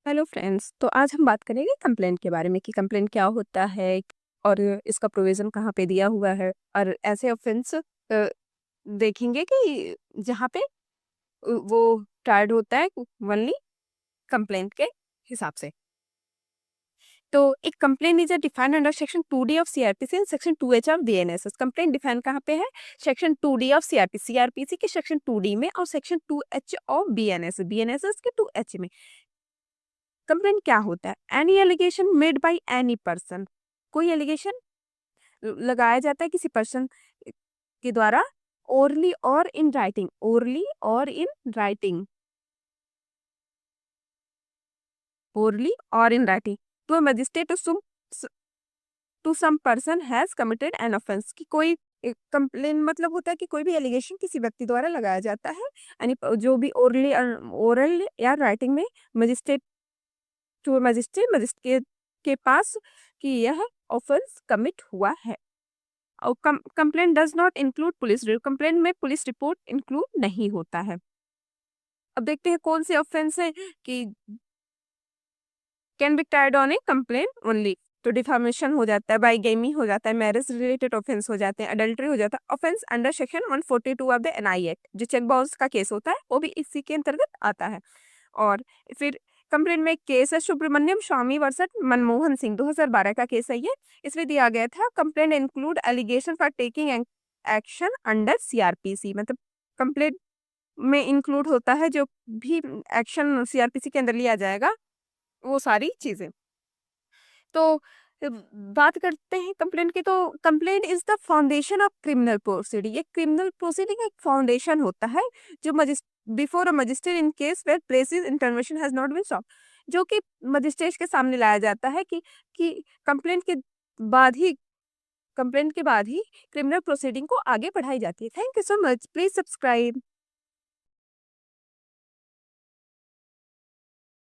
Hello friends. तो आज हम बात करेंगे कंप्लेंट के बारे में कि कंप्लेंट क्या होता है और इसका प्रोविज़न कहाँ पे दिया हुआ है। और ऐसे ऑफेंस देखेंगे कि जहाँ पे वो टार्ड होता है ओनली कंप्लेंट के हिसाब से। तो एक complaint is defined under section 2D of CrPC and section 2H of BNSS. Complaint define कहाँ पे है? सेक्शन 2D ऑफ सीआरपीसी के सेक्शन 2D में और सेक्शन 2H ऑफ बीएनएसएस के 2H में। कंप्लेंट क्या होता है? Any allegation made by any person, कोई एलिगेशन लगाया जाता है किसी पर्सन के द्वारा, ओरली और इन राइटिंग, ओरली और इन राइटिंग, ओरली और in writing to magistrate to some person has committed an offence. कि कोई कंप्लेन मतलब होता है कि कोई भी एलिगेशन किसी व्यक्ति द्वारा लगाया जाता है, यानी जो भी ओरली ओरल या राइटिंग में मजिस्ट्रेट टू मजिस्ट्रेट के पास कि यह ऑफेंस कमिट हुआ है। और complaint does not include police report, complaint में पुलिस रिपोर्ट इंक्लूड नहीं होता है। अब देखते हैं कौन से ऑफेंस है कि can be tied on A complaint only. तो डिफामेशन हो जाता है, बाइगेमी हो जाता है, मैरिज रिलेटेड ऑफेंस हो जाते हैं, अडल्ट्री हो जाता है। Offence under section 142 of the NI act, जो चेक बाउंस का केस होता है वो भी इसी के अंतर्गत आता है। और फिर कंप्लेंट में एक केस है सुब्रमण्यम स्वामी वर्सेस मनमोहन सिंह, 2012 का केस है ये। इसमें दिया गया था complaint include allegation for taking action under CrPC, मतलब कंप्लेंट में इंक्लूड होता है जो भी एक्शन सीआरपीसी के अंदर लिया जाएगा वो सारी चीजें। तो बात करते हैं कंप्लेंट की। तो complaint is the foundation of criminal proceeding. ये क्रिमिनल प्रोसीडिंग एक फाउंडेशन होता है जो before a magistrate in case where precise intervention has not been solve, जो कि मजिस्ट्रेट के सामने लाया जाता है कि कंप्लेंट के बाद ही क्रिमिनल प्रोसीडिंग को आगे बढ़ाई जाती है। Thank you so much, please subscribe.